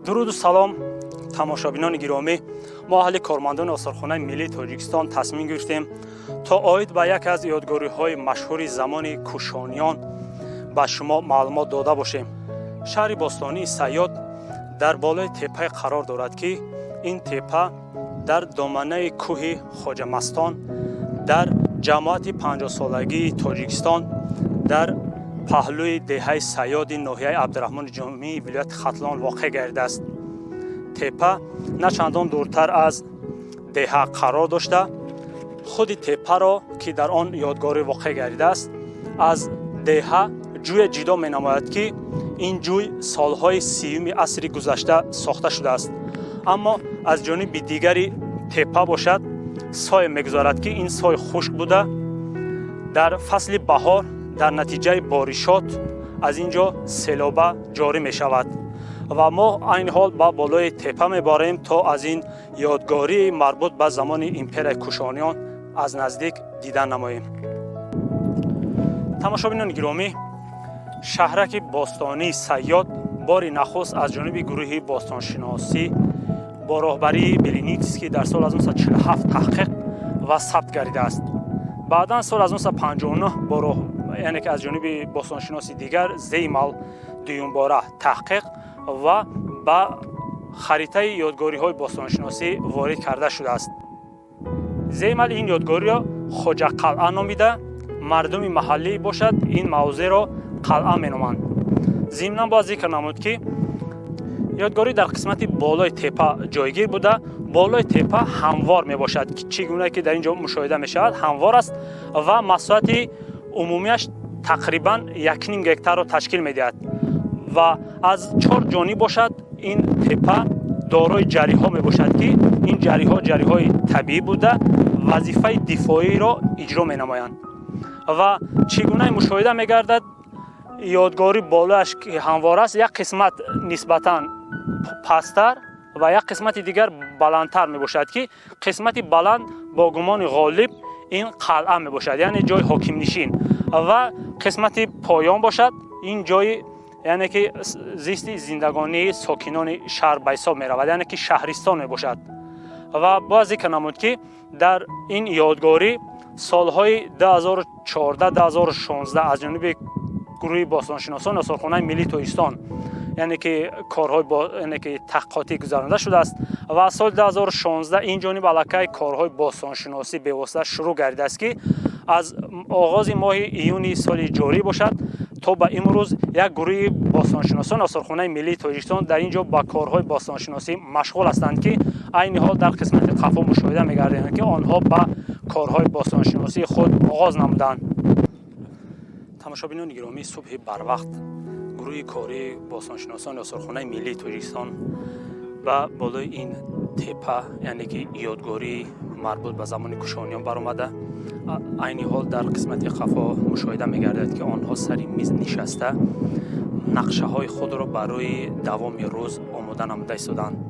درود و سلام تماشابینان گرامی. ما اهل کارمندان آثارخانه ملی تاجیکستان تصمیم گرفتیم تا عاید به یک از یادگاری‌های مشهور زمان کوشانیان به شما معلومات داده باشیم. شهر باستانی سیاد در بالای تپه قرار دارد که این تپه در دامنه کوه خواجه مستان در جماعت 50 سالگی تاجیکستان در پهلوی دهه سیاد ناحیه عبدالرحمن جامی ولایت ختلان واقع گردیده است. تپه نه چندان دورتر از دهه قرار داشته. خود تپه را که در آن یادگاری واقع گردیده است از دهه جوی جدا می نماید که این جوی سالهای 30 عصر گذشته ساخته شده است، اما از جانب دیگری تپه باشد سایه میگذارد که این سایه خشک بوده. در فصل بهار در نتیجه بارشات از اینجا سیلابه جاری می شود و ما این حال با بالای تپه می باریم تا از این یادگاری مربوط به زمان امپرای کوشانیان از نزدیک دیدن نماییم. تماشابینان گرامی، شهرک باستانی سیاد باری نخست از جانب گروه باستانشناسی با راهبری بلینیتسکی در سال 1947 تحقیق و ثبت گردیده است. بعدا سال 1959 با یعنی که از جانب باستانشناسی دیگر زیمال دوم باره تحقیق و با خریطه یادگاری های باستانشناسی وارد کرده شده است. زیمال این یادگاری را خواجه قلعه نامیده، مردم محلی باشد این موضع را قلعه می نامند. ضمناً باید ذکر نمود که یادگاری در قسمت بالای تپه جایگیر بوده. بالای تپه هموار می باشد که چگونه که در اینجا مشاهده می شود هموار است و مساحت عمومیش تقریباً 1.5 هکتار را تشکیل می دهد و از 4 جانب باشد. این تپه دارای جریها می باشد که این جریهای طبیعی بوده وظیفه دفاعی را اجرا می نمایند و چگونه مشاهده می گردد یادگاری بالایش که هموار است یک قسمت نسبتاً پستر و یک قسمت دیگر بلندتر می باشد که قسمت بلند با گمان غالب این قلعه می باشد، یعنی جای حاکم نشین، و قسمت پایان باشد این جای یعنی که زیست زندگانی ساکنان شهر به حساب می رود، یعنی که شهرستان می باشد. و باز ذکر نمود که در این یادگاری سالهای 2014-2016 از جانب گروه باستانشناسان آثارخانه ملی تاجیکستان یعنی که کارهای یعنی که تحقیقاتی گذرانده شده است و از سال 2016 این جانب علاقه کارهای باستانشناسی به واسطه شروع گردیده است که از آغاز ماه ایون سال جاری باشد تا به امروز یک گروه باستانشناسان آثارخانه ملی تاجیکستان در اینجا با کارهای باستانشناسی مشغول هستند که عین حال در قسمت قفا مشاهده می‌گردند که آنها با کارهای باستانشناسی خود آغاز نمودند. تماشابینان گرامی، صبح بروقت گروه کاری باستانشناسان آثارخانه ملی تاجیکستان و بالای این تپه یعنی که یادگاری مربوط به زمان کوشانیان برآمده. عین حال در قسمت قفا مشاهده می‌گردد که آنها سر میز نشسته نقشه های خود را برای دوام روز آماده نموده ایستادند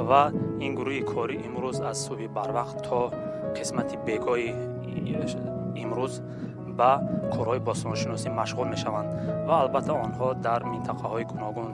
و این گروه کاری امروز از صبح بروقت تا قسمت بیگاه امروز با کارهای باستانشناسی مشغول می شوند و البته آنها در منطقه های گوناگون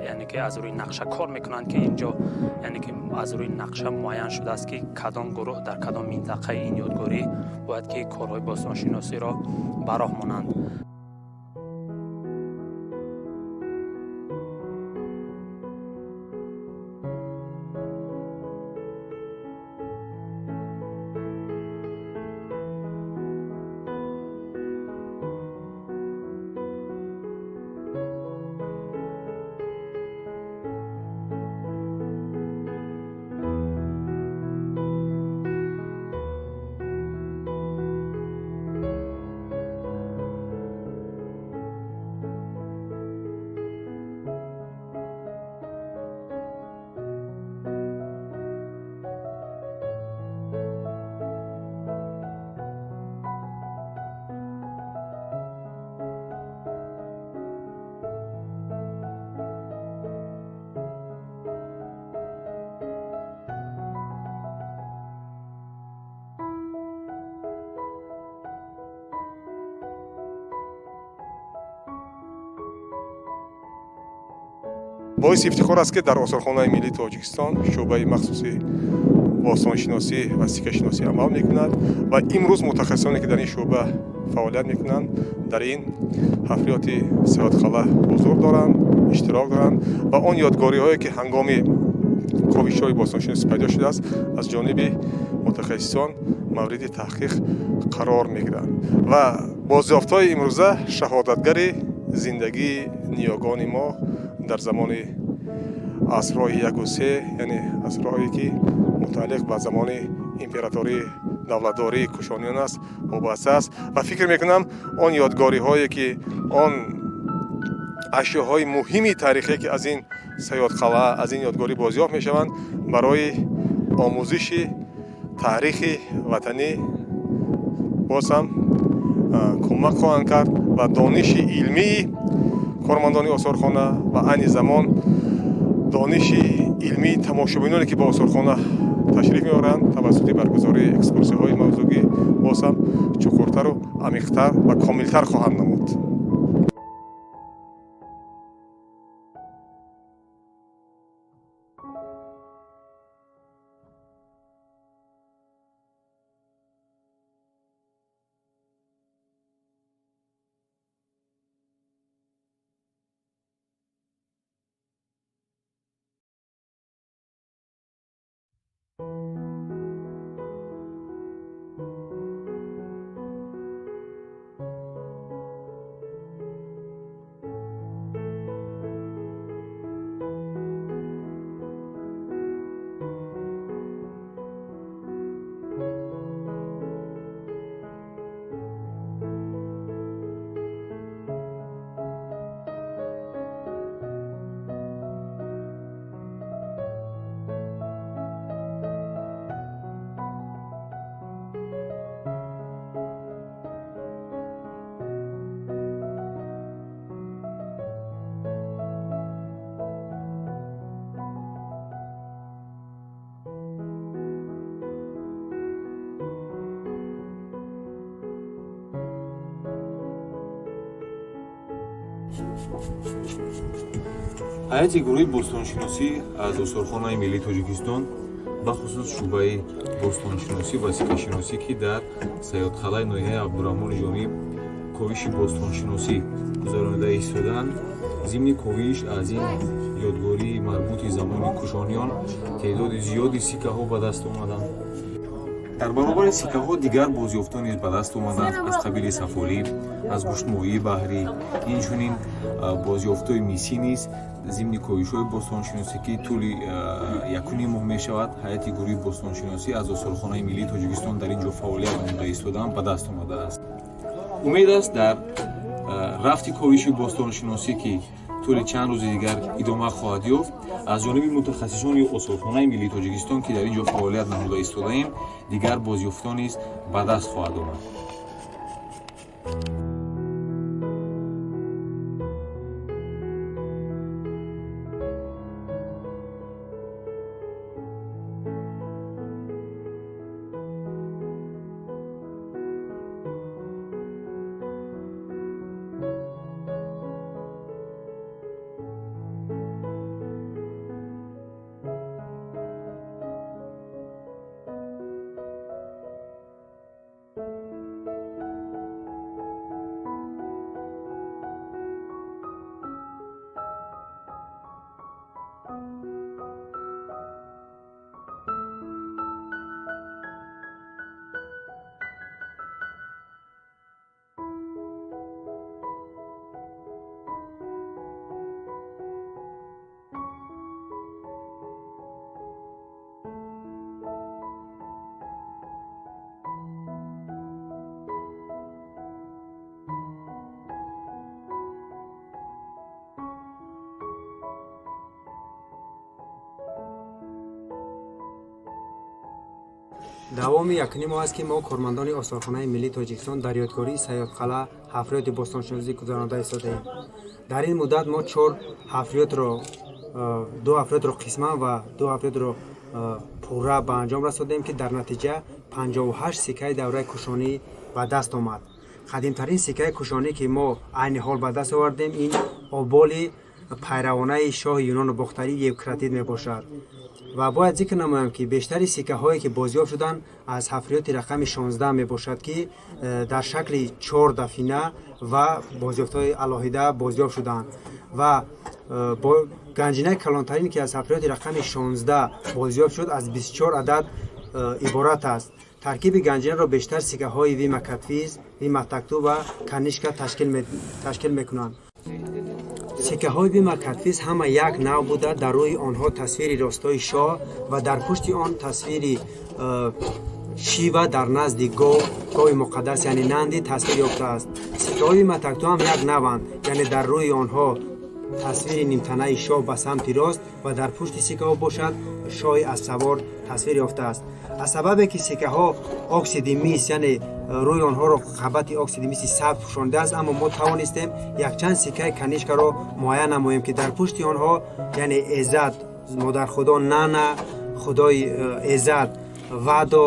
یعنی که از روی نقشه کار میکنند که اینجا یعنی که از روی نقشه معین شده است که کدام گروه در کدام منطقه این یادگاری باید که کارهای باستانشناسی را براه مانند. боиси ифтихор аст ки дар осорхонаи миллии тоҷикистон шӯъбаи махсуси бостоншиносӣ ва сикашиносӣ амал мекунад ва имрӯз мутахассисоне ки дар ин шӯъба фаъолият мекунанд дар ин ҳафриёти саёдхала ҳузур доранд, иштирок доранд ва он ёдгориҳое ки ҳангоми ковишҳои бостоншиносӣ пайдо шудааст аз ҷониби мутахассисон мавриди таҳқиқ қарор мегиранд ва бозёфтҳои имрӯза шаҳодатгари зиндагии ниёгони мо дар замони асрҳои 1-3, яъне асрҳое ки мутааллиқ ба замони императории давлатдории кушониён аст, вобаста аст ва фикр мекунам он ёдгориҳое ки он ашёҳои муҳими таърихие ки аз ин саёдхала, аз ин ёдгорӣ бозёфт мешаванд, барои омӯзиши таърихи ватанӣ боз ҳам кӯмак хоҳанд кард ва дониши илмии кормандони осорхона ва айни замон дониши илмии тамошобиноне ки ба осорхона ташриф меоранд тавассути баргузории экскурсияҳои мавзӯгӣ боз ҳам чуқуртару амиқтар ва комилтар хоҳанд намуд. ҳайати гурӯҳи бостоншиносӣ аз осорхонаи миллии тоҷикистон бахусус шӯъбаи бостоншиносӣ ва сикашиносӣ ки дар саёдхалаи ноҳияи абдураҳмони ҷониб ковиши бостоншиносӣ гузаронида истоданд. зимни ковиш аз ин ёдгории марбути замони кушониён теъдоди зиёди сикаҳо ба даст омаданд. дар баробари сикаҳо дигар бозёфтон низ ба даст омаданд аз қабили сафолӣ, аз гӯштмоҳии баҳрӣ, инчунин бозёфтҳои мисӣ низ зимни ковишҳои бостоншиносӣ ки тӯли 1 моҳ мешавад ҳайати гурӯҳи бостоншиносӣ аз осорхонаи миллии тоҷикистон дар ин ҷо фаъолият намуда истодаанд ба даст омадааст. умед аст дар рафти ковиши бостоншиносӣ ки тӯли чанд рӯзи дигар идома хоҳад ёфт аз ҷониби мутахассисони осорхонаи миллии тоҷикистон ки дар ин ҷо фаъолият намуда истодаем дигар бозёфтон низ ба даст хоҳад омад. давоми якним моҳ аст ки мо кормандони осорхонаи миллии тоҷикистон дар ёдгории саёдхала ҳафриёти бостоншиносӣ гузаронида истодаем. дар ин муддат мо 2 ҳафриётро қисман ва 2 ҳафриётро пурра ба анҷом расонидем ки дар натиҷа 58 сикаи давраи кушонӣ ба даст омад. қадимтарин сикаи кушонӣ ки мо айни ҳол ба даст овардем ин оболи пайравонаи шоҳи юнону бохтарӣ Евкратид мебошад. ва бояд зикр намоям ки бештари сикаҳое ки бозёфт шуданд аз ҳафриёти рақами 16 мебошад ки дар шакли 4 дафина ва бозёфтҳои алоҳида бозёфт шуданд. ва ганҷинаи калонтарин ки аз ҳафриёти рақами 16 бозёфт шуд аз 24 адад иборат аст. таркиби ганҷинаро бештар сикаҳои вима катвиз, вима такту ва канишка ташкил мекунанд. сикаҳои вима катвиз ҳама як нав буда дар рӯи онҳо тасвири ростои шоҳ ва дар пушти он тасвири шива дар назди гови муқаддас яъне нанди тасвир ёфтааст. сикаҳои вима такту ҳам як наванд, яъне дар рӯи онҳо тасвири нимтанаи шоҳ ба самти рост ва дар пушти сикаҳо бошад шоҳи аспсавор тасвир ёфтааст. аз сабабе ки сикаҳо оксиди мис яъне рӯи онҳоро қабати оксиди миси сабз пӯшондааст, аммо мо тавонистем якчанд сикаи канишкаро муайян намоем ки дар пушти онҳо яъне эзад, модархудо Нана, худои эзад Вадо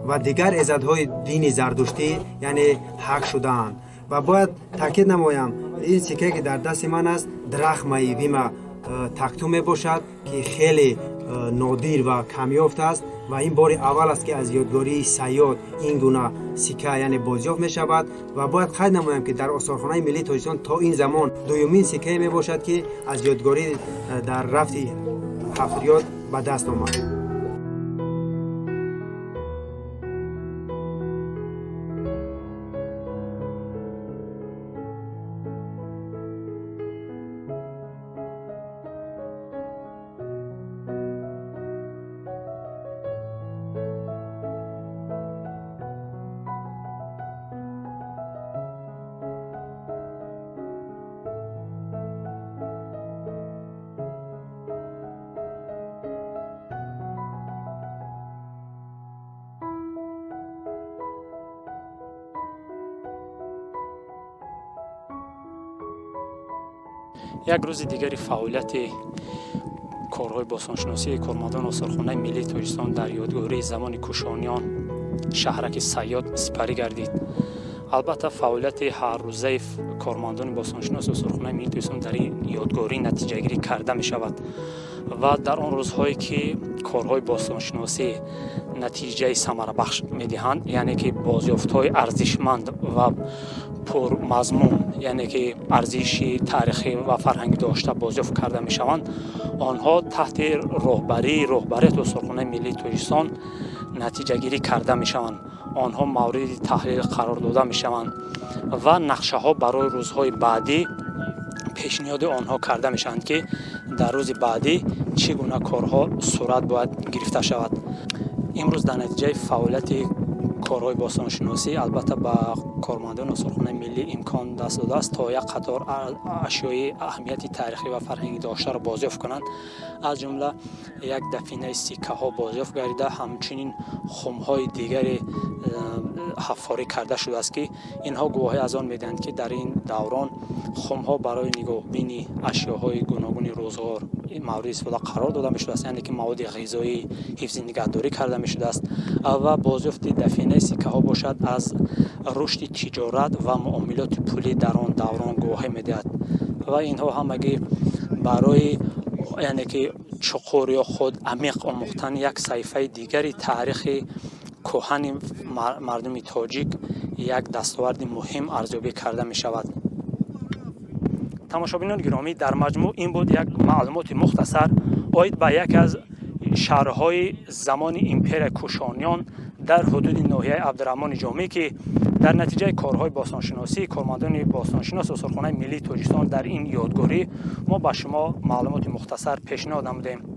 ва дигар эзадҳои дини зардуштӣ яъне ҳақ шудаанд. ва бояд таъкид намоям, ин сикае ки дар дасти ман аст драхмаи вима такту мебошад ки хеле нодир ва камёфт аст ва ин бори аввал аст ки аз ёдгории саёд ин гуна сика яъне бозёфт мешавад. ва бояд қайд намоям ки дар осорхонаи миллии Тоҷикистон то ин замон дуюмин сикае мебошад ки аз ёдгорӣ дар рафти ҳафриёт ба даст омад. як рӯзи дигари фаъолияти корҳои бостоншиносии кормандони осорхонаи миллии Тоҷикистон дар ёдгории замони кушониён шаҳраки Сайёд сипарӣ гардид. албатта фаъолияти ҳаррӯзаи кормандони бостоншиноси осорхонаи миллии Тоҷикистон дар ин ёдгорӣ натиҷагирӣ карда мешавад ва дар он рӯзҳое ки корҳои бостоншиносӣ натиҷаи самарабахш медиҳанд, яъне ки бозёфтҳои арзишманд ва пурмазмун, яъне ки арзиши таърихӣ ва фарҳангӣ дошта бозёфт карда мешаванд, онҳо таҳти роҳбарияти осорхонаи миллии Тоҷикистон натиҷагирӣ карда мешаванд. онҳо мавриди таҳлил қарор дода мешаванд ва нақшаҳо барои рӯзҳои баъдӣ пешниҳоди онҳо карда мешаванд ки дар рӯзи баъдӣ чӣ гуна корҳо сурат бояд гирифта шавад. имрӯз дар натиҷаи фаъолияти корҳои бостоншиносӣ албатта ба кормандони осорхонаи миллӣ имкон даст додааст то як қатор ашёи аҳамияти таърихӣ ва фарҳангӣ доштаро бозёфт кунанд. аз ҷумла як дафинаи сикаҳо бозёфт гардида, ҳамчунин хумҳои дигаре ҳафорӣ карда шудааст ки инҳо гувоҳӣ аз он медиҳанд ки дар ин даврон хумҳо барои нигоҳбини ашёҳои гуногуни рӯзгор мавриди истифода қарор дода мешудааст, яъне ки маводи ғизоӣ ҳифзи нигаҳдорӣ карда мешудааст ва бозёфти дафинаи сикаҳо бошад аз рушди тиҷорат ва муомилоти пулӣ дар он даврон гувоҳӣ медиҳад ва инҳо ҳамагӣ барои яъне ки чуқур ё худ амиқ омӯхтани як саҳифаи дигари таърихи кӯҳани мардуми тоҷик як дастоварди муҳим арзёбӣ карда мешавад. тамошобинони гиромӣ, дар маҷмӯъ ин буд як маълумоти мухтасар оид ба яке аз шаҳрҳои замони империяи кушониён дар ҳудуди ноҳияи Абдураҳмони Ҷомӣ ки дар натиҷаи корҳои бостоншиносӣ кормандони бостоншиноси осорхонаи миллии Тоҷикистон дар ин ёдгорӣ мо ба шумо маълумоти мухтасар пешниҳод намудем.